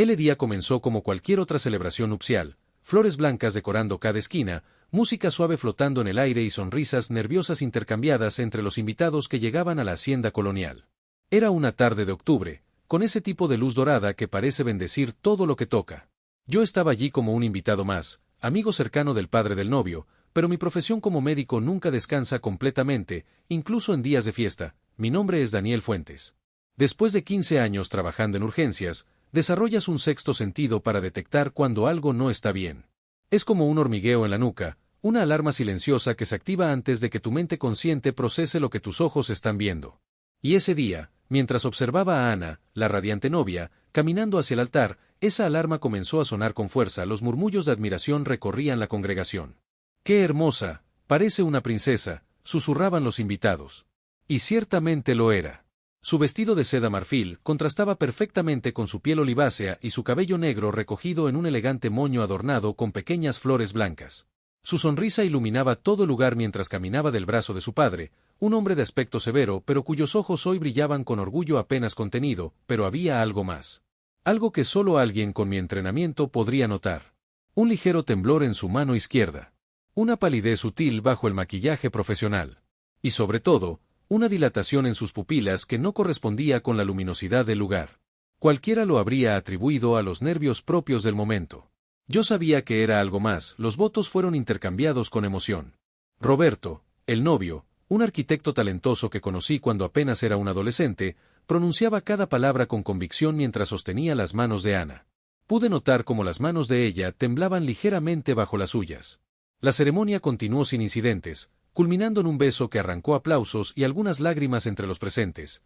El día comenzó como cualquier otra celebración nupcial, flores blancas decorando cada esquina, música suave flotando en el aire y sonrisas nerviosas intercambiadas entre los invitados que llegaban a la hacienda colonial. Era una tarde de octubre, con ese tipo de luz dorada que parece bendecir todo lo que toca. Yo estaba allí como un invitado más, amigo cercano del padre del novio, pero mi profesión como médico nunca descansa completamente, incluso en días de fiesta. Mi nombre es Daniel Fuentes. Después de 15 años trabajando en urgencias, desarrollas un sexto sentido para detectar cuando algo no está bien. Es como un hormigueo en la nuca, una alarma silenciosa que se activa antes de que tu mente consciente procese lo que tus ojos están viendo. Y ese día, mientras observaba a Ana, la radiante novia, caminando hacia el altar, esa alarma comenzó a sonar con fuerza. Los murmullos de admiración recorrían la congregación. ¡Qué hermosa! Parece una princesa, susurraban los invitados. Y ciertamente lo era. Su vestido de seda marfil contrastaba perfectamente con su piel olivácea y su cabello negro recogido en un elegante moño adornado con pequeñas flores blancas. Su sonrisa iluminaba todo el lugar mientras caminaba del brazo de su padre, un hombre de aspecto severo pero cuyos ojos hoy brillaban con orgullo apenas contenido, pero había algo más. Algo que solo alguien con mi entrenamiento podría notar. Un ligero temblor en su mano izquierda. Una palidez sutil bajo el maquillaje profesional. Y sobre todo, una dilatación en sus pupilas que no correspondía con la luminosidad del lugar. Cualquiera lo habría atribuido a los nervios propios del momento. Yo sabía que era algo más. Los votos fueron intercambiados con emoción. Roberto, el novio, un arquitecto talentoso que conocí cuando apenas era un adolescente, pronunciaba cada palabra con convicción mientras sostenía las manos de Ana. Pude notar cómo las manos de ella temblaban ligeramente bajo las suyas. La ceremonia continuó sin incidentes, culminando en un beso que arrancó aplausos y algunas lágrimas entre los presentes.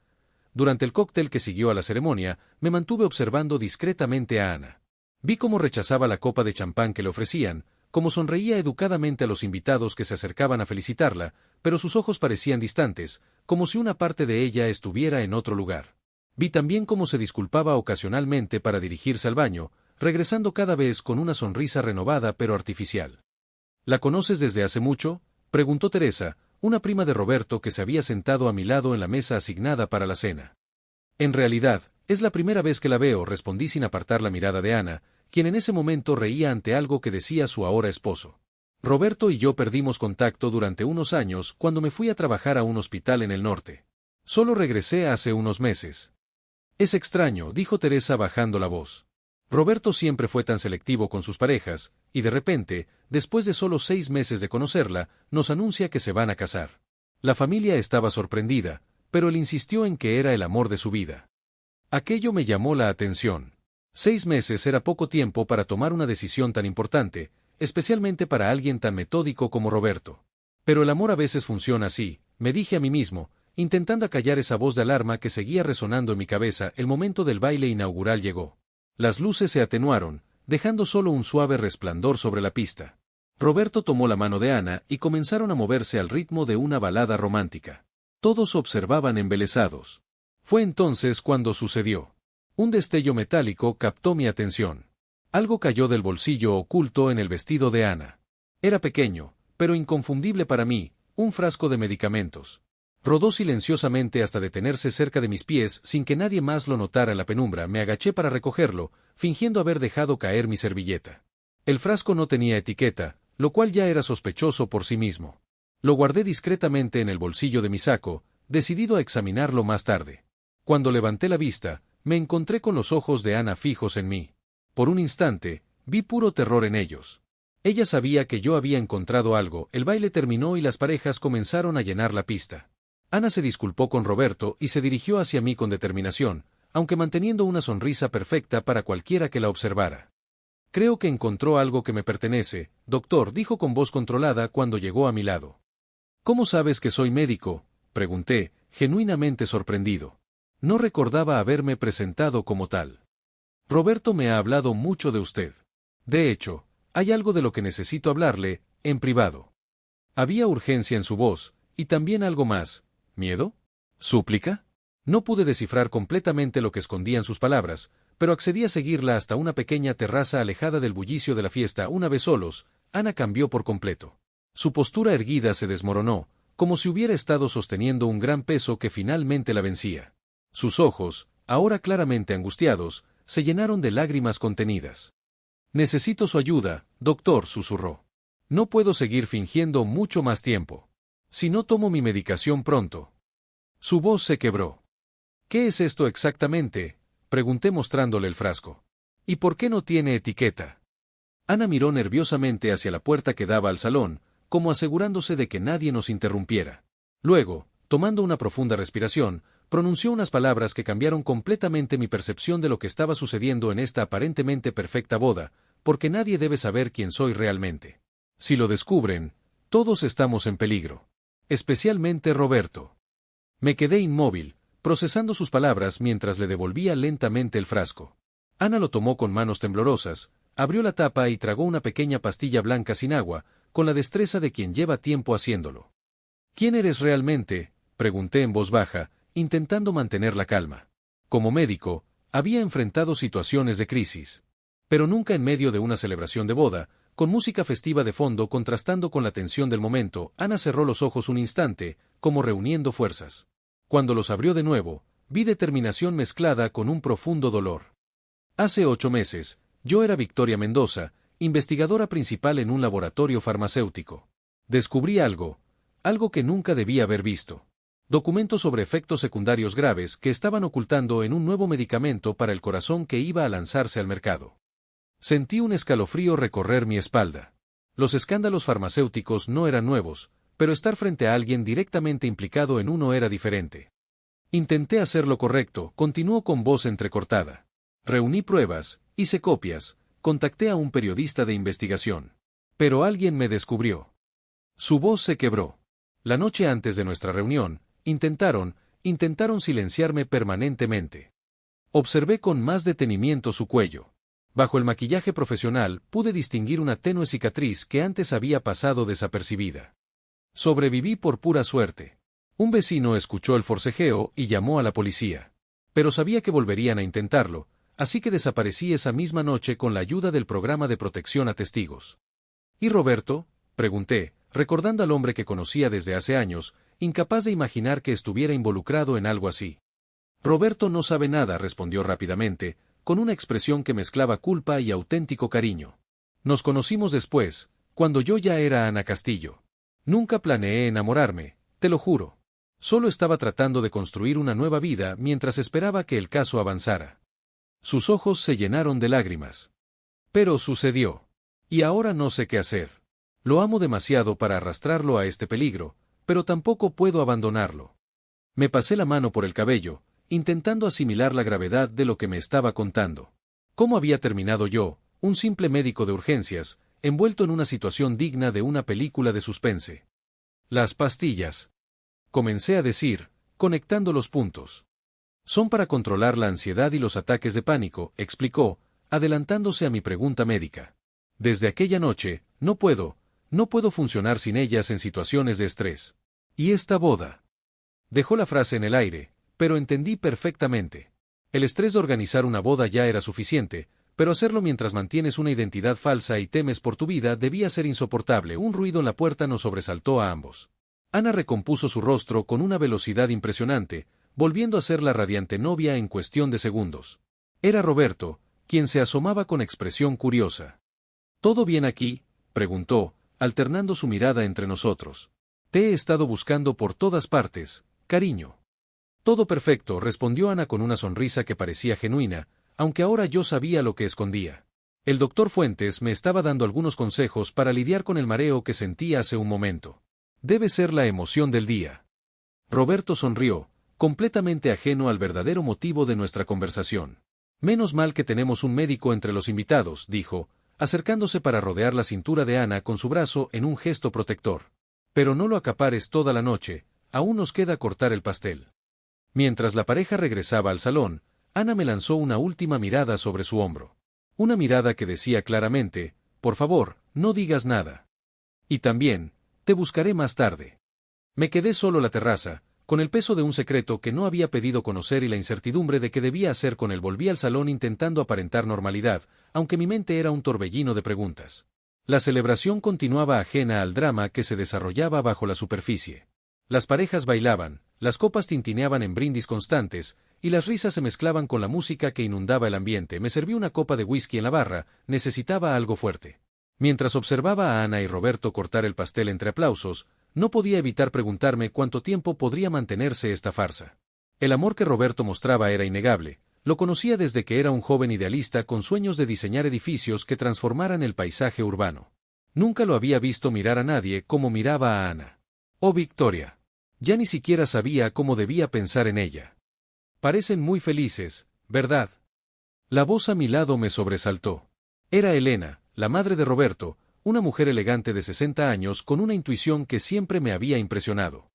Durante el cóctel que siguió a la ceremonia, me mantuve observando discretamente a Ana. Vi cómo rechazaba la copa de champán que le ofrecían, cómo sonreía educadamente a los invitados que se acercaban a felicitarla, pero sus ojos parecían distantes, como si una parte de ella estuviera en otro lugar. Vi también cómo se disculpaba ocasionalmente para dirigirse al baño, regresando cada vez con una sonrisa renovada pero artificial. ¿La conoces desde hace mucho?, preguntó Teresa, una prima de Roberto que se había sentado a mi lado en la mesa asignada para la cena. En realidad, es la primera vez que la veo, respondí sin apartar la mirada de Ana, quien en ese momento reía ante algo que decía su ahora esposo. Roberto y yo perdimos contacto durante unos años cuando me fui a trabajar a un hospital en el norte. Solo regresé hace unos meses. Es extraño, dijo Teresa bajando la voz. Roberto siempre fue tan selectivo con sus parejas, y de repente, después de solo 6 meses de conocerla, nos anuncia que se van a casar. La familia estaba sorprendida, pero él insistió en que era el amor de su vida. Aquello me llamó la atención. 6 meses era poco tiempo para tomar una decisión tan importante, especialmente para alguien tan metódico como Roberto. Pero el amor a veces funciona así, me dije a mí mismo, intentando acallar esa voz de alarma que seguía resonando en mi cabeza. El momento del baile inaugural llegó. Las luces se atenuaron, dejando solo un suave resplandor sobre la pista. Roberto tomó la mano de Ana y comenzaron a moverse al ritmo de una balada romántica. Todos observaban embelesados. Fue entonces cuando sucedió. Un destello metálico captó mi atención. Algo cayó del bolsillo oculto en el vestido de Ana. Era pequeño, pero inconfundible para mí, un frasco de medicamentos. Rodó silenciosamente hasta detenerse cerca de mis pies sin que nadie más lo notara en la penumbra. Me agaché para recogerlo, fingiendo haber dejado caer mi servilleta. El frasco no tenía etiqueta, lo cual ya era sospechoso por sí mismo. Lo guardé discretamente en el bolsillo de mi saco, decidido a examinarlo más tarde. Cuando levanté la vista, me encontré con los ojos de Ana fijos en mí. Por un instante, vi puro terror en ellos. Ella sabía que yo había encontrado algo. El baile terminó y las parejas comenzaron a llenar la pista. Ana se disculpó con Roberto y se dirigió hacia mí con determinación, aunque manteniendo una sonrisa perfecta para cualquiera que la observara. Creo que encontró algo que me pertenece, doctor, dijo con voz controlada cuando llegó a mi lado. ¿Cómo sabes que soy médico?, pregunté, genuinamente sorprendido. No recordaba haberme presentado como tal. Roberto me ha hablado mucho de usted. De hecho, hay algo de lo que necesito hablarle, en privado. Había urgencia en su voz, y también algo más. ¿Miedo? ¿Súplica? No pude descifrar completamente lo que escondían sus palabras, pero accedí a seguirla hasta una pequeña terraza alejada del bullicio de la fiesta. Una vez solos, Ana cambió por completo. Su postura erguida se desmoronó, como si hubiera estado sosteniendo un gran peso que finalmente la vencía. Sus ojos, ahora claramente angustiados, se llenaron de lágrimas contenidas. «Necesito su ayuda, doctor», susurró. «No puedo seguir fingiendo mucho más tiempo. Si no tomo mi medicación pronto». Su voz se quebró. «¿Qué es esto exactamente?», pregunté mostrándole el frasco. «¿Y por qué no tiene etiqueta?». Ana miró nerviosamente hacia la puerta que daba al salón, como asegurándose de que nadie nos interrumpiera. Luego, tomando una profunda respiración, pronunció unas palabras que cambiaron completamente mi percepción de lo que estaba sucediendo en esta aparentemente perfecta boda, porque nadie debe saber quién soy realmente. Si lo descubren, todos estamos en peligro. Especialmente Roberto. Me quedé inmóvil, procesando sus palabras mientras le devolvía lentamente el frasco. Ana lo tomó con manos temblorosas, abrió la tapa y tragó una pequeña pastilla blanca sin agua, con la destreza de quien lleva tiempo haciéndolo. «¿Quién eres realmente?», pregunté en voz baja, intentando mantener la calma. Como médico, había enfrentado situaciones de crisis. Pero nunca en medio de una celebración de boda, con música festiva de fondo contrastando con la tensión del momento. Ana cerró los ojos un instante, como reuniendo fuerzas. Cuando los abrió de nuevo, vi determinación mezclada con un profundo dolor. Hace 8 meses, yo era Victoria Mendoza, investigadora principal en un laboratorio farmacéutico. Descubrí algo que nunca debía haber visto. Documentos sobre efectos secundarios graves que estaban ocultando en un nuevo medicamento para el corazón que iba a lanzarse al mercado. Sentí un escalofrío recorrer mi espalda. Los escándalos farmacéuticos no eran nuevos, pero estar frente a alguien directamente implicado en uno era diferente. Intenté hacer lo correcto, continuó con voz entrecortada. Reuní pruebas, hice copias, contacté a un periodista de investigación. Pero alguien me descubrió. Su voz se quebró. La noche antes de nuestra reunión, intentaron silenciarme permanentemente. Observé con más detenimiento su cuello. Bajo el maquillaje profesional pude distinguir una tenue cicatriz que antes había pasado desapercibida. Sobreviví por pura suerte. Un vecino escuchó el forcejeo y llamó a la policía. Pero sabía que volverían a intentarlo, así que desaparecí esa misma noche con la ayuda del programa de protección a testigos. ¿Y Roberto?, pregunté, recordando al hombre que conocía desde hace años, incapaz de imaginar que estuviera involucrado en algo así. Roberto no sabe nada, respondió rápidamente, con una expresión que mezclaba culpa y auténtico cariño. Nos conocimos después, cuando yo ya era Ana Castillo. Nunca planeé enamorarme, te lo juro. Solo estaba tratando de construir una nueva vida mientras esperaba que el caso avanzara. Sus ojos se llenaron de lágrimas. Pero sucedió. Y ahora no sé qué hacer. Lo amo demasiado para arrastrarlo a este peligro, pero tampoco puedo abandonarlo. Me pasé la mano por el cabello, intentando asimilar la gravedad de lo que me estaba contando. ¿Cómo había terminado yo, un simple médico de urgencias, envuelto en una situación digna de una película de suspense? Las pastillas. Comencé a decir, conectando los puntos. Son para controlar la ansiedad y los ataques de pánico, explicó, adelantándose a mi pregunta médica. Desde aquella noche, no puedo funcionar sin ellas en situaciones de estrés. ¿Y esta boda? Dejó la frase en el aire, pero entendí perfectamente. El estrés de organizar una boda ya era suficiente, pero hacerlo mientras mantienes una identidad falsa y temes por tu vida debía ser insoportable. Un ruido en la puerta nos sobresaltó a ambos. Ana recompuso su rostro con una velocidad impresionante, volviendo a ser la radiante novia en cuestión de segundos. Era Roberto, quien se asomaba con expresión curiosa. ¿Todo bien aquí?, preguntó, alternando su mirada entre nosotros. Te he estado buscando por todas partes, cariño. Todo perfecto, respondió Ana con una sonrisa que parecía genuina, aunque ahora yo sabía lo que escondía. El doctor Fuentes me estaba dando algunos consejos para lidiar con el mareo que sentí hace un momento. Debe ser la emoción del día. Roberto sonrió, completamente ajeno al verdadero motivo de nuestra conversación. Menos mal que tenemos un médico entre los invitados, dijo, acercándose para rodear la cintura de Ana con su brazo en un gesto protector. Pero no lo acapares toda la noche, aún nos queda cortar el pastel. Mientras la pareja regresaba al salón, Ana me lanzó una última mirada sobre su hombro. Una mirada que decía claramente, por favor, no digas nada. Y también, te buscaré más tarde. Me quedé solo en la terraza, con el peso de un secreto que no había pedido conocer y la incertidumbre de qué debía hacer con él. Volví al salón intentando aparentar normalidad, aunque mi mente era un torbellino de preguntas. La celebración continuaba ajena al drama que se desarrollaba bajo la superficie. Las parejas bailaban, Las copas tintineaban en brindis constantes, y las risas se mezclaban con la música que inundaba el ambiente. Me serví una copa de whisky en la barra, necesitaba algo fuerte. Mientras observaba a Ana y Roberto cortar el pastel entre aplausos, no podía evitar preguntarme cuánto tiempo podría mantenerse esta farsa. El amor que Roberto mostraba era innegable. Lo conocía desde que era un joven idealista con sueños de diseñar edificios que transformaran el paisaje urbano. Nunca lo había visto mirar a nadie como miraba a Ana. Oh, Victoria. Ya ni siquiera sabía cómo debía pensar en ella. Parecen muy felices, ¿verdad? La voz a mi lado me sobresaltó. Era Elena, la madre de Roberto, una mujer elegante de 60 años con una intuición que siempre me había impresionado.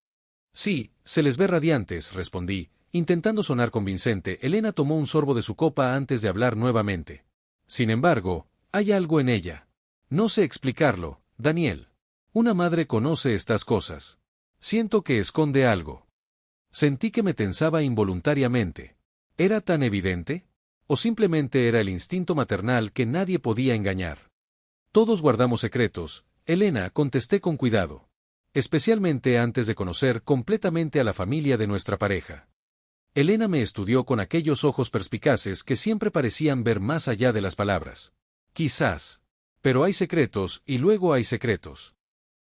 Sí, se les ve radiantes, respondí, intentando sonar convincente. Elena tomó un sorbo de su copa antes de hablar nuevamente. Sin embargo, hay algo en ella. No sé explicarlo, Daniel. Una madre conoce estas cosas. Siento que esconde algo. Sentí que me tensaba involuntariamente. ¿Era tan evidente? ¿O simplemente era el instinto maternal que nadie podía engañar? Todos guardamos secretos, Elena, contesté con cuidado. Especialmente antes de conocer completamente a la familia de nuestra pareja. Elena me estudió con aquellos ojos perspicaces que siempre parecían ver más allá de las palabras. Quizás. Pero hay secretos y luego hay secretos.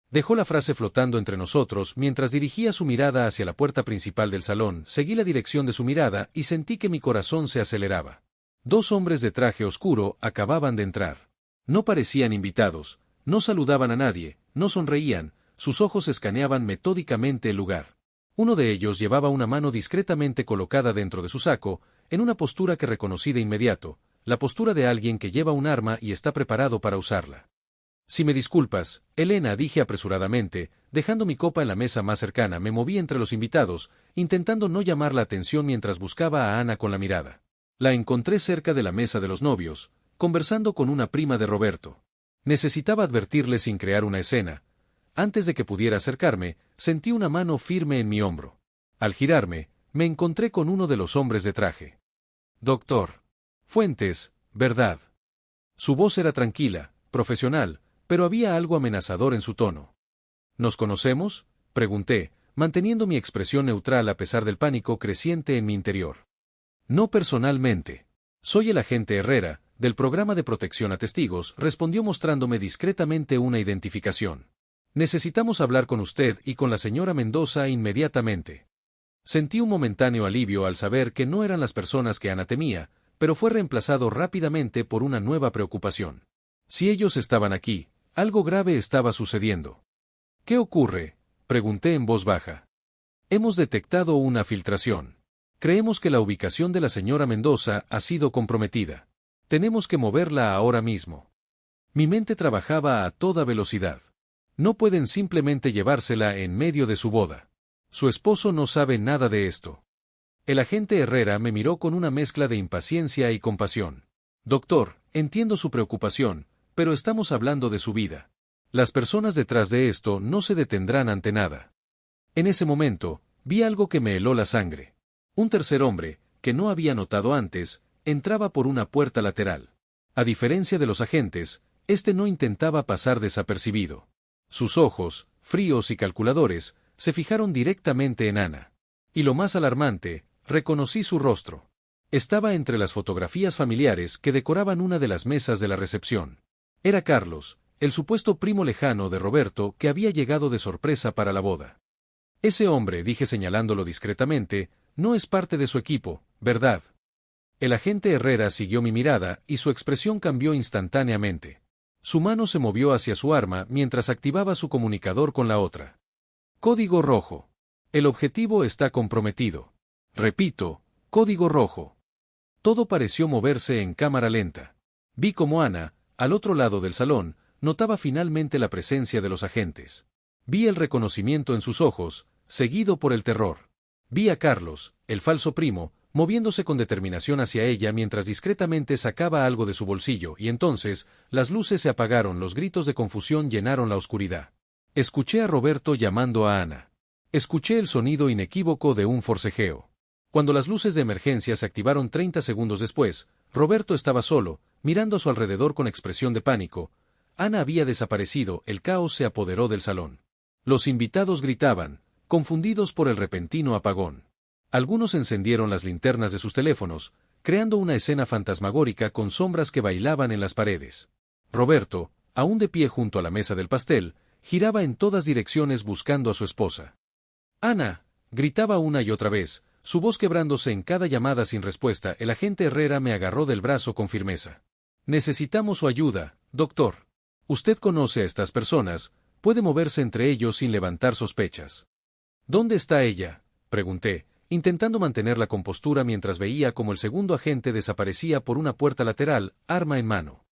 Dejó la frase flotando entre nosotros mientras dirigía su mirada hacia la puerta principal del salón. Seguí la dirección de su mirada y sentí que mi corazón se aceleraba. 2 hombres de traje oscuro acababan de entrar. No parecían invitados, no saludaban a nadie, no sonreían, sus ojos escaneaban metódicamente el lugar. Uno de ellos llevaba una mano discretamente colocada dentro de su saco, en una postura que reconocí de inmediato, la postura de alguien que lleva un arma y está preparado para usarla. Si me disculpas, Elena, dije apresuradamente, dejando mi copa en la mesa más cercana. Me moví entre los invitados, intentando no llamar la atención mientras buscaba a Ana con la mirada. La encontré cerca de la mesa de los novios, conversando con una prima de Roberto. Necesitaba advertirle sin crear una escena. Antes de que pudiera acercarme, sentí una mano firme en mi hombro. Al girarme, me encontré con uno de los hombres de traje. Doctor Fuentes, ¿verdad? Su voz era tranquila, profesional, pero había algo amenazador en su tono. ¿Nos conocemos?, pregunté, manteniendo mi expresión neutral a pesar del pánico creciente en mi interior. No personalmente. Soy el agente Herrera, del programa de protección a testigos, respondió mostrándome discretamente una identificación. Necesitamos hablar con usted y con la señora Mendoza inmediatamente. Sentí un momentáneo alivio al saber que no eran las personas que Ana temía, pero fue reemplazado rápidamente por una nueva preocupación. Si ellos estaban aquí, algo grave estaba sucediendo. ¿Qué ocurre?, pregunté en voz baja. Hemos detectado una filtración. Creemos que la ubicación de la señora Mendoza ha sido comprometida. Tenemos que moverla ahora mismo. Mi mente trabajaba a toda velocidad. No pueden simplemente llevársela en medio de su boda. Su esposo no sabe nada de esto. El agente Herrera me miró con una mezcla de impaciencia y compasión. Doctor, entiendo su preocupación, pero estamos hablando de su vida. Las personas detrás de esto no se detendrán ante nada. En ese momento, vi algo que me heló la sangre. Un tercer hombre, que no había notado antes, entraba por una puerta lateral. A diferencia de los agentes, este no intentaba pasar desapercibido. Sus ojos, fríos y calculadores, se fijaron directamente en Ana. Y lo más alarmante, reconocí su rostro. Estaba entre las fotografías familiares que decoraban una de las mesas de la recepción. Era Carlos, el supuesto primo lejano de Roberto que había llegado de sorpresa para la boda. Ese hombre, dije señalándolo discretamente, no es parte de su equipo, ¿verdad? El agente Herrera siguió mi mirada y su expresión cambió instantáneamente. Su mano se movió hacia su arma mientras activaba su comunicador con la otra. Código rojo. El objetivo está comprometido. Repito, código rojo. Todo pareció moverse en cámara lenta. Vi cómo Ana, al otro lado del salón, notaba finalmente la presencia de los agentes. Vi el reconocimiento en sus ojos, seguido por el terror. Vi a Carlos, el falso primo, moviéndose con determinación hacia ella mientras discretamente sacaba algo de su bolsillo, y entonces, las luces se apagaron, los gritos de confusión llenaron la oscuridad. Escuché a Roberto llamando a Ana. Escuché el sonido inequívoco de un forcejeo. Cuando las luces de emergencia se activaron 30 segundos después, Roberto estaba solo, mirando a su alrededor con expresión de pánico. Ana había desaparecido, el caos se apoderó del salón. Los invitados gritaban, confundidos por el repentino apagón. Algunos encendieron las linternas de sus teléfonos, creando una escena fantasmagórica con sombras que bailaban en las paredes. Roberto, aún de pie junto a la mesa del pastel, giraba en todas direcciones buscando a su esposa. «Ana», gritaba una y otra vez, su voz quebrándose en cada llamada sin respuesta. El agente Herrera me agarró del brazo con firmeza. «Necesitamos su ayuda, doctor. Usted conoce a estas personas, puede moverse entre ellos sin levantar sospechas». «¿Dónde está ella?», pregunté, intentando mantener la compostura mientras veía cómo el segundo agente desaparecía por una puerta lateral, arma en mano.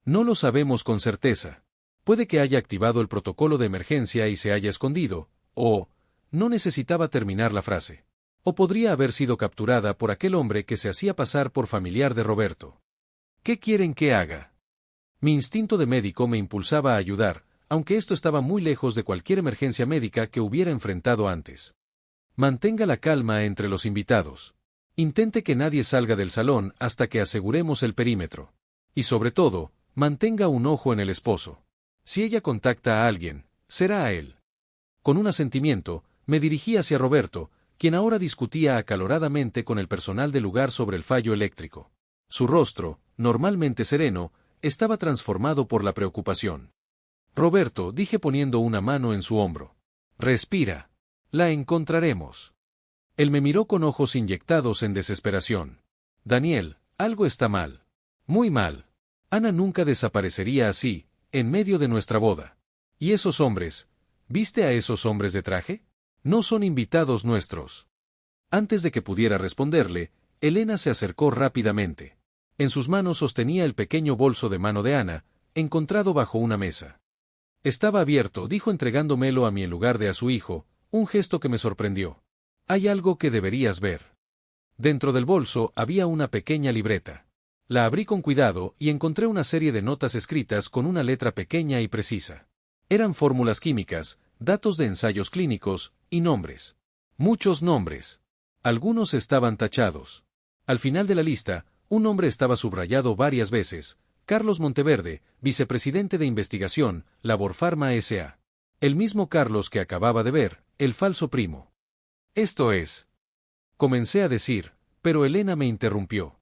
«No lo sabemos con certeza. Puede que haya activado el protocolo de emergencia y se haya escondido, o...» No necesitaba terminar la frase. «O podría haber sido capturada por aquel hombre que se hacía pasar por familiar de Roberto». «¿Qué quieren que haga?». Mi instinto de médico me impulsaba a ayudar, aunque esto estaba muy lejos de cualquier emergencia médica que hubiera enfrentado antes. «Mantenga la calma entre los invitados. Intente que nadie salga del salón hasta que aseguremos el perímetro. Y sobre todo, mantenga un ojo en el esposo. Si ella contacta a alguien, será a él». Con un asentimiento, me dirigí hacia Roberto, quien ahora discutía acaloradamente con el personal del lugar sobre el fallo eléctrico. Su rostro, normalmente sereno, estaba transformado por la preocupación. «Roberto», dije poniendo una mano en su hombro. «Respira. La encontraremos». Él me miró con ojos inyectados en desesperación. «Daniel, algo está mal. Muy mal. Ana nunca desaparecería así, en medio de nuestra boda. ¿Y esos hombres? ¿Viste a esos hombres de traje? No son invitados nuestros». Antes de que pudiera responderle, Elena se acercó rápidamente. En sus manos sostenía el pequeño bolso de mano de Ana, encontrado bajo una mesa. «Estaba abierto», dijo entregándomelo a mí en lugar de a su hijo, un gesto que me sorprendió. «Hay algo que deberías ver». Dentro del bolso había una pequeña libreta. La abrí con cuidado y encontré una serie de notas escritas con una letra pequeña y precisa. Eran fórmulas químicas, datos de ensayos clínicos, y nombres. Muchos nombres. Algunos estaban tachados. Al final de la lista, un nombre estaba subrayado varias veces: Carlos Monteverde, vicepresidente de investigación, Laborpharma S.A. El mismo Carlos que acababa de ver, el falso primo. «Esto es». Comencé a decir, pero Elena me interrumpió.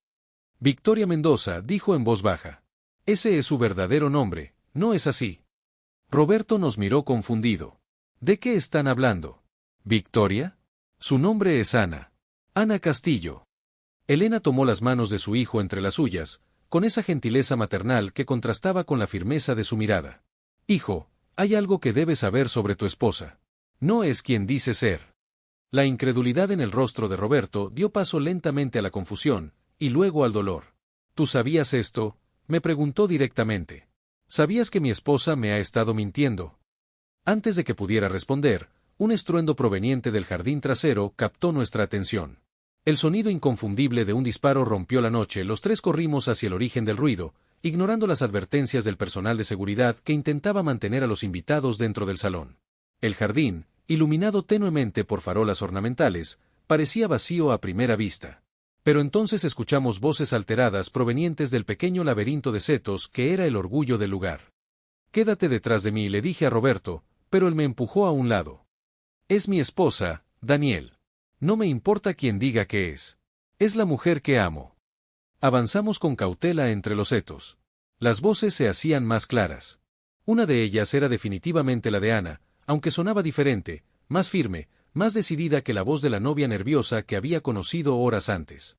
«Victoria Mendoza», dijo en voz baja. «Ese es su verdadero nombre, ¿no es así?». Roberto nos miró confundido. «¿De qué están hablando?». «¿Victoria? Su nombre es Ana. Ana Castillo». Elena tomó las manos de su hijo entre las suyas, con esa gentileza maternal que contrastaba con la firmeza de su mirada. «Hijo, hay algo que debes saber sobre tu esposa. No es quien dice ser». La incredulidad en el rostro de Roberto dio paso lentamente a la confusión, y luego al dolor. «¿Tú sabías esto?», me preguntó directamente. «¿Sabías que mi esposa me ha estado mintiendo?». Antes de que pudiera responder, un estruendo proveniente del jardín trasero captó nuestra atención. El sonido inconfundible de un disparo rompió la noche. Los tres corrimos hacia el origen del ruido, ignorando las advertencias del personal de seguridad que intentaba mantener a los invitados dentro del salón. El jardín, iluminado tenuemente por farolas ornamentales, parecía vacío a primera vista. Pero entonces escuchamos voces alteradas provenientes del pequeño laberinto de setos que era el orgullo del lugar. «Quédate detrás de mí», le dije a Roberto, pero él me empujó a un lado. «Es mi esposa, Daniel. No me importa quién diga que es. Es la mujer que amo». Avanzamos con cautela entre los setos. Las voces se hacían más claras. Una de ellas era definitivamente la de Ana, aunque sonaba diferente, más firme, más decidida que la voz de la novia nerviosa que había conocido horas antes.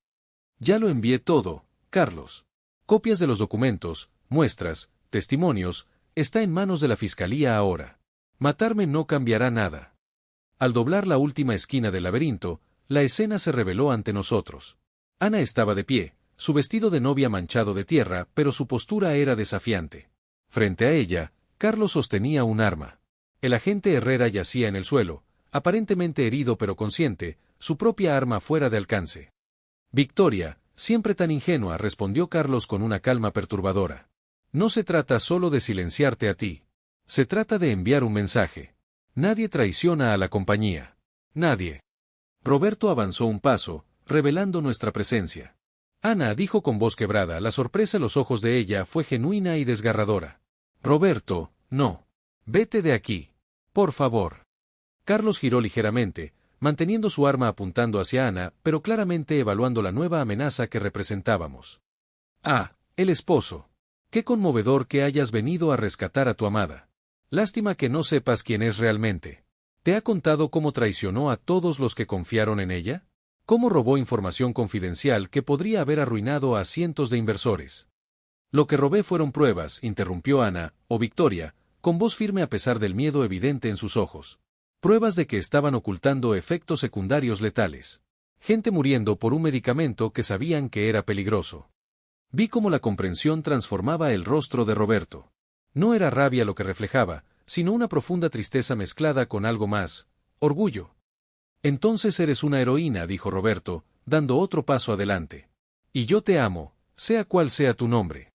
«Ya lo envié todo, Carlos. Copias de los documentos, muestras, testimonios, está en manos de la fiscalía ahora. Matarme no cambiará nada». Al doblar la última esquina del laberinto, la escena se reveló ante nosotros. Ana estaba de pie, su vestido de novia manchado de tierra, pero su postura era desafiante. Frente a ella, Carlos sostenía un arma. El agente Herrera yacía en el suelo, aparentemente herido pero consciente, su propia arma fuera de alcance. «Victoria, siempre tan ingenua», respondió Carlos con una calma perturbadora. «No se trata solo de silenciarte a ti. Se trata de enviar un mensaje. Nadie traiciona a la compañía. Nadie». Roberto avanzó un paso, revelando nuestra presencia. «Ana», dijo con voz quebrada. La sorpresa en los ojos de ella fue genuina y desgarradora. «Roberto, no. Vete de aquí. Por favor». Carlos giró ligeramente, manteniendo su arma apuntando hacia Ana, pero claramente evaluando la nueva amenaza que representábamos. Ah, el esposo. Qué conmovedor que hayas venido a rescatar a tu amada. Lástima que no sepas quién es realmente. ¿Te ha contado cómo traicionó a todos los que confiaron en ella? ¿Cómo robó información confidencial que podría haber arruinado a cientos de inversores? Lo que robé fueron pruebas, interrumpió Ana, o Victoria, con voz firme a pesar del miedo evidente en sus ojos. Pruebas de que estaban ocultando efectos secundarios letales. Gente muriendo por un medicamento que sabían que era peligroso. Vi cómo la comprensión transformaba el rostro de Roberto. No era rabia lo que reflejaba, sino una profunda tristeza mezclada con algo más, orgullo. Entonces eres una heroína, dijo Roberto, dando otro paso adelante. Y yo te amo, sea cual sea tu nombre.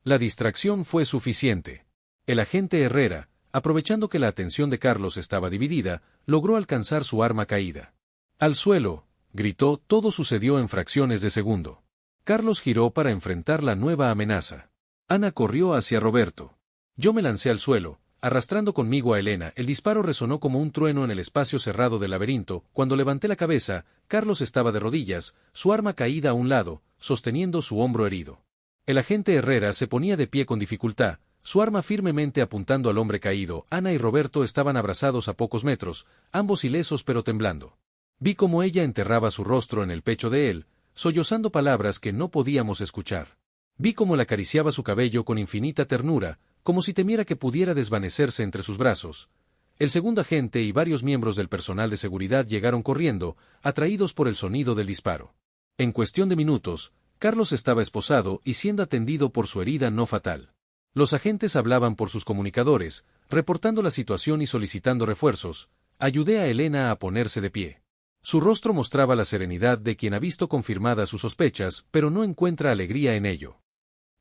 La distracción fue suficiente. El agente Herrera, aprovechando que la atención de Carlos estaba dividida, logró alcanzar su arma caída. ¡Al suelo!, gritó, todo sucedió en fracciones de segundo. Carlos giró para enfrentar la nueva amenaza. Ana corrió hacia Roberto. Yo me lancé al suelo, arrastrando conmigo a Elena. El disparo resonó como un trueno en el espacio cerrado del laberinto. Cuando levanté la cabeza, Carlos estaba de rodillas, su arma caída a un lado, sosteniendo su hombro herido. El agente Herrera se ponía de pie con dificultad, su arma firmemente apuntando al hombre caído. Ana y Roberto estaban abrazados a pocos metros, ambos ilesos pero temblando. Vi cómo ella enterraba su rostro en el pecho de él, sollozando palabras que no podíamos escuchar. Vi cómo le acariciaba su cabello con infinita ternura, como si temiera que pudiera desvanecerse entre sus brazos. El segundo agente y varios miembros del personal de seguridad llegaron corriendo, atraídos por el sonido del disparo. En cuestión de minutos, Carlos estaba esposado y siendo atendido por su herida no fatal. Los agentes hablaban por sus comunicadores, reportando la situación y solicitando refuerzos. Ayudé a Elena a ponerse de pie. Su rostro mostraba la serenidad de quien ha visto confirmadas sus sospechas, pero no encuentra alegría en ello.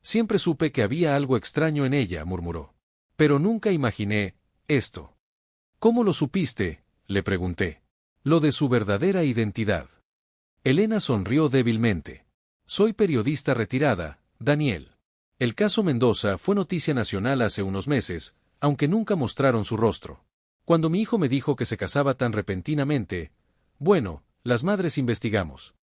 Siempre supe que había algo extraño en ella, murmuró. Pero nunca imaginé esto. ¿Cómo lo supiste?, le pregunté. Lo de su verdadera identidad. Elena sonrió débilmente. Soy periodista retirada, Daniel. El caso Mendoza fue noticia nacional hace unos meses, aunque nunca mostraron su rostro. Cuando mi hijo me dijo que se casaba tan repentinamente, bueno, las madres investigamos.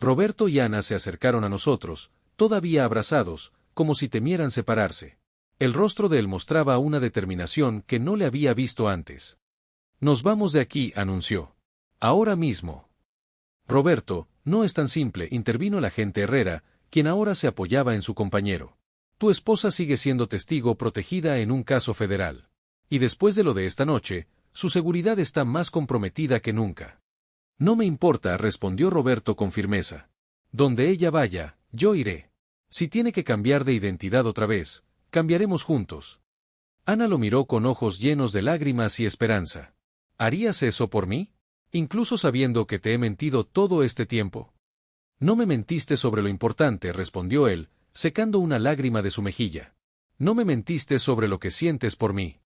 Roberto y Ana se acercaron a nosotros, todavía abrazados, como si temieran separarse. El rostro de él mostraba una determinación que no le había visto antes. Nos vamos de aquí, anunció. Ahora mismo. Roberto, no es tan simple, intervino el agente Herrera, quien ahora se apoyaba en su compañero. Tu esposa sigue siendo testigo protegida en un caso federal. Y después de lo de esta noche, su seguridad está más comprometida que nunca. No me importa, respondió Roberto con firmeza. Donde ella vaya, yo iré. Si tiene que cambiar de identidad otra vez, cambiaremos juntos. Ana lo miró con ojos llenos de lágrimas y esperanza. ¿Harías eso por mí? Incluso sabiendo que te he mentido todo este tiempo. No me mentiste sobre lo importante, respondió él, secando una lágrima de su mejilla. No me mentiste sobre lo que sientes por mí.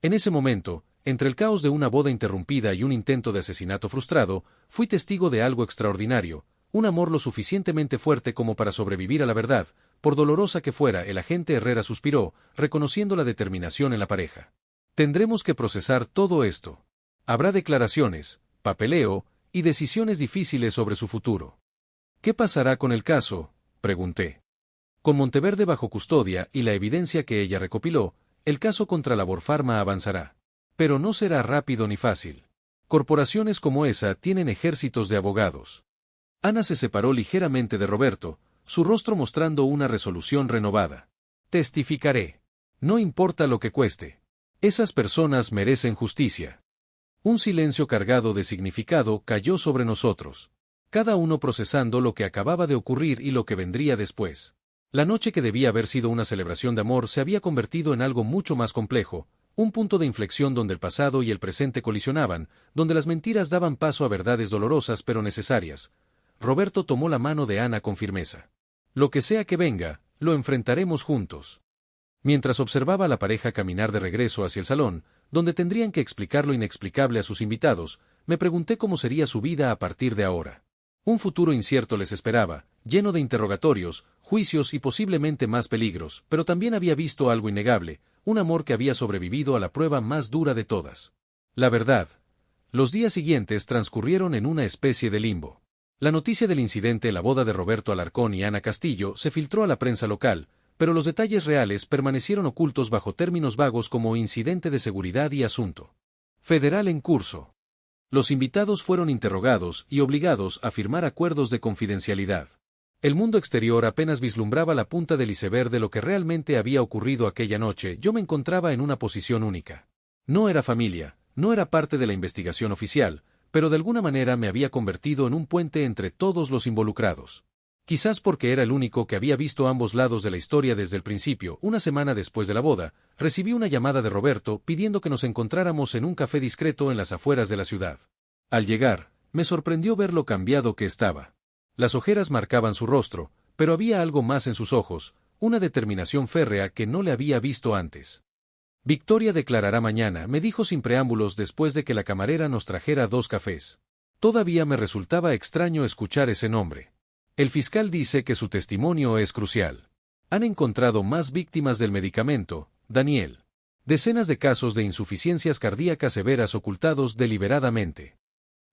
En ese momento, entre el caos de una boda interrumpida y un intento de asesinato frustrado, fui testigo de algo extraordinario, un amor lo suficientemente fuerte como para sobrevivir a la verdad, por dolorosa que fuera. El agente Herrera suspiró, reconociendo la determinación en la pareja. Tendremos que procesar todo esto. Habrá declaraciones, papeleo, y decisiones difíciles sobre su futuro. ¿Qué pasará con el caso?, pregunté. Con Monteverde bajo custodia y la evidencia que ella recopiló, el caso contra Laborfarma avanzará. Pero no será rápido ni fácil. Corporaciones como esa tienen ejércitos de abogados. Ana se separó ligeramente de Roberto, su rostro mostrando una resolución renovada. Testificaré. No importa lo que cueste. Esas personas merecen justicia. Un silencio cargado de significado cayó sobre nosotros. Cada uno procesando lo que acababa de ocurrir y lo que vendría después. La noche que debía haber sido una celebración de amor se había convertido en algo mucho más complejo, un punto de inflexión donde el pasado y el presente colisionaban, donde las mentiras daban paso a verdades dolorosas pero necesarias. Roberto tomó la mano de Ana con firmeza. Lo que sea que venga, lo enfrentaremos juntos. Mientras observaba a la pareja caminar de regreso hacia el salón, donde tendrían que explicar lo inexplicable a sus invitados, me pregunté cómo sería su vida a partir de ahora. Un futuro incierto les esperaba, lleno de interrogatorios, juicios y posiblemente más peligros, pero también había visto algo innegable, un amor que había sobrevivido a la prueba más dura de todas. La verdad. Los días siguientes transcurrieron en una especie de limbo. La noticia del incidente en la boda de Roberto Alarcón y Ana Castillo se filtró a la prensa local, pero los detalles reales permanecieron ocultos bajo términos vagos como incidente de seguridad y asunto federal en curso. Los invitados fueron interrogados y obligados a firmar acuerdos de confidencialidad. El mundo exterior apenas vislumbraba la punta del iceberg de lo que realmente había ocurrido aquella noche. Yo me encontraba en una posición única. No era familia, no era parte de la investigación oficial, pero de alguna manera me había convertido en un puente entre todos los involucrados. Quizás porque era el único que había visto ambos lados de la historia desde el principio. Una semana después de la boda, recibí una llamada de Roberto pidiendo que nos encontráramos en un café discreto en las afueras de la ciudad. Al llegar, me sorprendió ver lo cambiado que estaba. Las ojeras marcaban su rostro, pero había algo más en sus ojos, una determinación férrea que no le había visto antes. Victoria declarará mañana, me dijo sin preámbulos después de que la camarera nos trajera 2 cafés. Todavía me resultaba extraño escuchar ese nombre. El fiscal dice que su testimonio es crucial. Han encontrado más víctimas del medicamento, Daniel. Decenas de casos de insuficiencias cardíacas severas ocultados deliberadamente.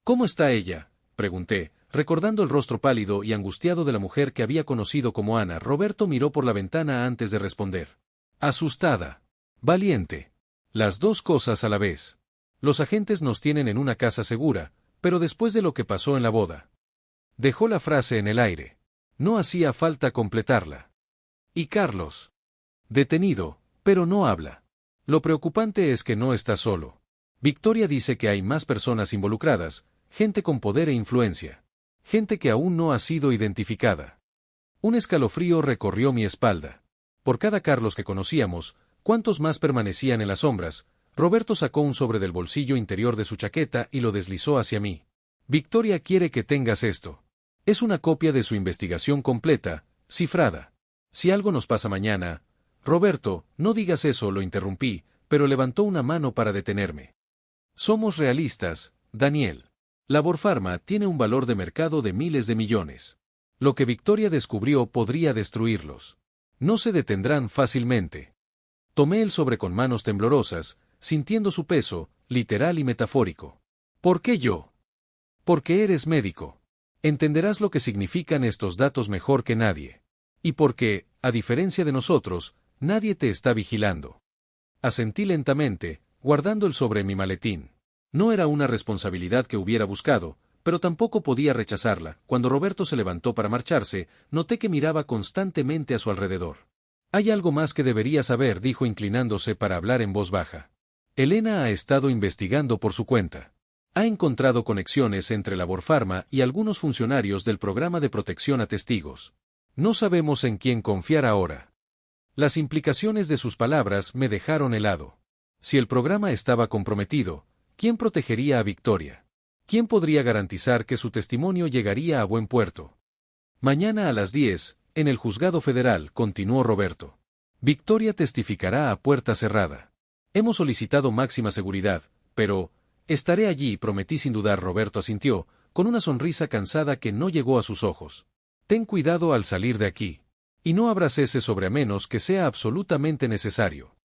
¿Cómo está ella?, pregunté, recordando el rostro pálido y angustiado de la mujer que había conocido como Ana. Roberto miró por la ventana antes de responder. Asustada. Valiente. Las dos cosas a la vez. Los agentes nos tienen en una casa segura, pero después de lo que pasó en la boda. Dejó la frase en el aire. No hacía falta completarla. ¿Y Carlos? Detenido, pero no habla. Lo preocupante es que no está solo. Victoria dice que hay más personas involucradas, gente con poder e influencia. Gente que aún no ha sido identificada. Un escalofrío recorrió mi espalda. Por cada Carlos que conocíamos, ¿cuántos más permanecían en las sombras? Roberto sacó un sobre del bolsillo interior de su chaqueta y lo deslizó hacia mí. Victoria quiere que tengas esto. Es una copia de su investigación completa, cifrada. Si algo nos pasa mañana... Roberto, no digas eso, lo interrumpí, pero levantó una mano para detenerme. Somos realistas, Daniel. Laborpharma tiene un valor de mercado de miles de millones. Lo que Victoria descubrió podría destruirlos. No se detendrán fácilmente. Tomé el sobre con manos temblorosas, sintiendo su peso, literal y metafórico. ¿Por qué yo? Porque eres médico. Entenderás lo que significan estos datos mejor que nadie. Y porque, a diferencia de nosotros, nadie te está vigilando. Asentí lentamente, guardando el sobre en mi maletín. No era una responsabilidad que hubiera buscado, pero tampoco podía rechazarla. Cuando Roberto se levantó para marcharse, noté que miraba constantemente a su alrededor. Hay algo más que debería saber, dijo inclinándose para hablar en voz baja. Elena ha estado investigando por su cuenta. Ha encontrado conexiones entre Laborpharma y algunos funcionarios del programa de protección a testigos. No sabemos en quién confiar ahora. Las implicaciones de sus palabras me dejaron helado. Si el programa estaba comprometido, ¿quién protegería a Victoria? ¿Quién podría garantizar que su testimonio llegaría a buen puerto? Mañana a las 10, en el juzgado federal, continuó Roberto. Victoria testificará a puerta cerrada. Hemos solicitado máxima seguridad, pero... estaré allí, prometí sin dudar. Roberto asintió, con una sonrisa cansada que no llegó a sus ojos. Ten cuidado al salir de aquí. Y no abras ese sobre a menos que sea absolutamente necesario.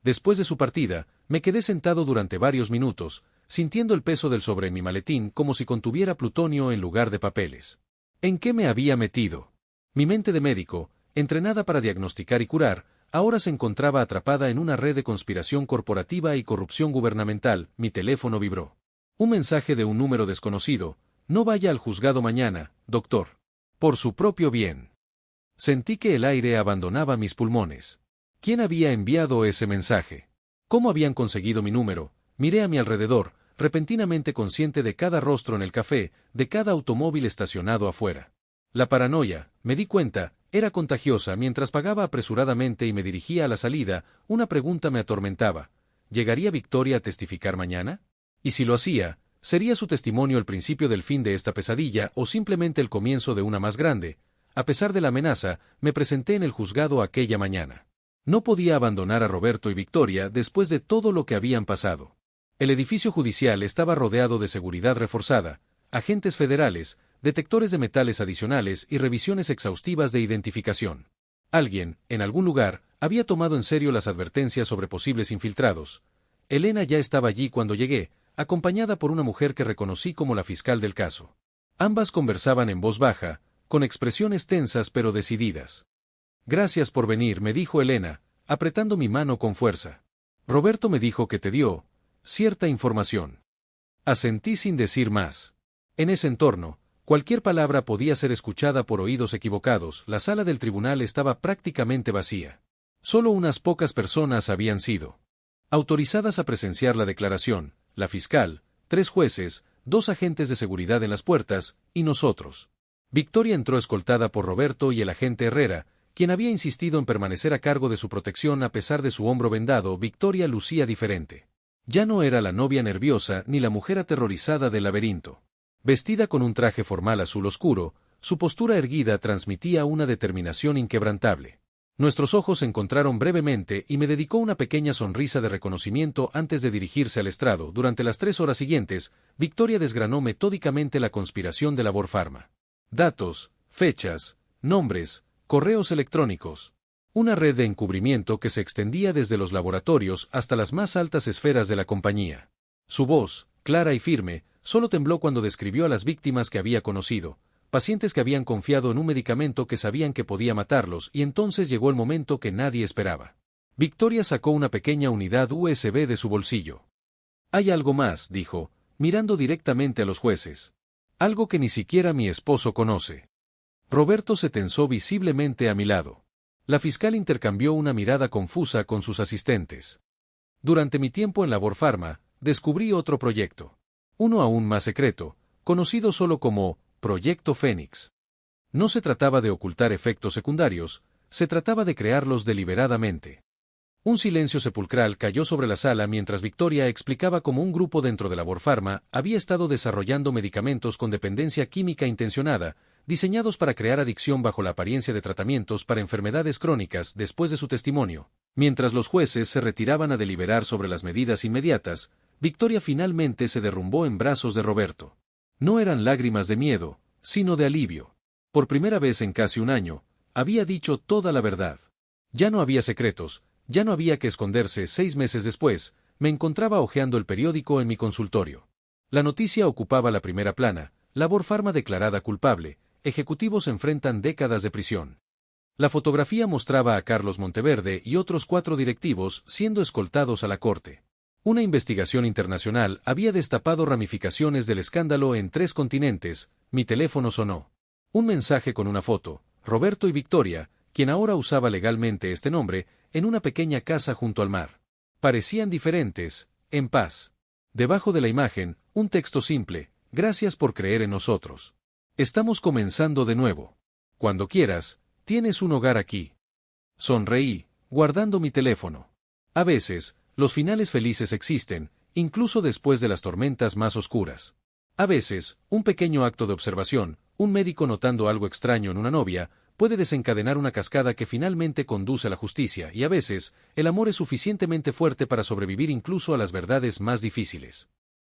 Después de su partida, me quedé sentado durante varios minutos, sintiendo el peso del sobre en mi maletín como si contuviera plutonio en lugar de papeles. ¿En qué me había metido? Mi mente de médico, entrenada para diagnosticar y curar, ahora se encontraba atrapada en una red de conspiración corporativa y corrupción gubernamental. Mi teléfono vibró. Un mensaje de un número desconocido. No vaya al juzgado mañana, doctor. Por su propio bien. Sentí que el aire abandonaba mis pulmones. ¿Quién había enviado ese mensaje? ¿Cómo habían conseguido mi número? Miré a mi alrededor, repentinamente consciente de cada rostro en el café, de cada automóvil estacionado afuera. La paranoia, me di cuenta, era contagiosa. Mientras pagaba apresuradamente y me dirigía a la salida, una pregunta me atormentaba. ¿Llegaría Victoria a testificar mañana? Y si lo hacía, ¿sería su testimonio el principio del fin de esta pesadilla o simplemente el comienzo de una más grande? A pesar de la amenaza, me presenté en el juzgado aquella mañana. No podía abandonar a Roberto y Victoria después de todo lo que habían pasado. El edificio judicial estaba rodeado de seguridad reforzada, agentes federales, detectores de metales adicionales y revisiones exhaustivas de identificación. Alguien, en algún lugar, había tomado en serio las advertencias sobre posibles infiltrados. Elena ya estaba allí cuando llegué, acompañada por una mujer que reconocí como la fiscal del caso. Ambas conversaban en voz baja, con expresiones tensas pero decididas. «Gracias por venir», me dijo Elena, apretando mi mano con fuerza. «Roberto me dijo que te dio cierta información». Asentí sin decir más. En ese entorno, cualquier palabra podía ser escuchada por oídos equivocados. La sala del tribunal estaba prácticamente vacía. Solo unas pocas personas habían sido autorizadas a presenciar la declaración: la fiscal, 3 jueces, 2 agentes de seguridad en las puertas, y nosotros. Victoria entró escoltada por Roberto y el agente Herrera, quien había insistido en permanecer a cargo de su protección a pesar de su hombro vendado. Victoria lucía diferente. Ya no era la novia nerviosa ni la mujer aterrorizada del laberinto. Vestida con un traje formal azul oscuro, su postura erguida transmitía una determinación inquebrantable. Nuestros ojos se encontraron brevemente y me dedicó una pequeña sonrisa de reconocimiento antes de dirigirse al estrado. Durante las 3 horas siguientes, Victoria desgranó metódicamente la conspiración de Labor Pharma. Datos, fechas, nombres, correos electrónicos. Una red de encubrimiento que se extendía desde los laboratorios hasta las más altas esferas de la compañía. Su voz, clara y firme, solo tembló cuando describió a las víctimas que había conocido, pacientes que habían confiado en un medicamento que sabían que podía matarlos, y entonces llegó el momento que nadie esperaba. Victoria sacó una pequeña unidad USB de su bolsillo. «Hay algo más», dijo, mirando directamente a los jueces. «Algo que ni siquiera mi esposo conoce». Roberto se tensó visiblemente a mi lado. La fiscal intercambió una mirada confusa con sus asistentes. Durante mi tiempo en Labor Pharma, descubrí otro proyecto. Uno aún más secreto, conocido solo como Proyecto Fénix. No se trataba de ocultar efectos secundarios, se trataba de crearlos deliberadamente. Un silencio sepulcral cayó sobre la sala mientras Victoria explicaba cómo un grupo dentro de Labor Pharma había estado desarrollando medicamentos con dependencia química intencionada, diseñados para crear adicción bajo la apariencia de tratamientos para enfermedades crónicas. Después de su testimonio, mientras los jueces se retiraban a deliberar sobre las medidas inmediatas, Victoria finalmente se derrumbó en brazos de Roberto. No eran lágrimas de miedo, sino de alivio. Por primera vez en casi un año, había dicho toda la verdad. Ya no había secretos, ya no había que esconderse. 6 meses después, me encontraba hojeando el periódico en mi consultorio. La noticia ocupaba la primera plana: Labor Pharma declarada culpable, ejecutivos enfrentan décadas de prisión. La fotografía mostraba a Carlos Monteverde y otros 4 directivos siendo escoltados a la corte. Una investigación internacional había destapado ramificaciones del escándalo en 3 continentes. Mi teléfono sonó. Un mensaje con una foto: Roberto y Victoria, quien ahora usaba legalmente este nombre, en una pequeña casa junto al mar. Parecían diferentes, en paz. Debajo de la imagen, un texto simple: «Gracias por creer en nosotros. Estamos comenzando de nuevo. Cuando quieras, tienes un hogar aquí». Sonreí, guardando mi teléfono. A veces, los finales felices existen, incluso después de las tormentas más oscuras. A veces, un pequeño acto de observación, un médico notando algo extraño en una novia, puede desencadenar una cascada que finalmente conduce a la justicia, y a veces, el amor es suficientemente fuerte para sobrevivir incluso a las verdades más difíciles.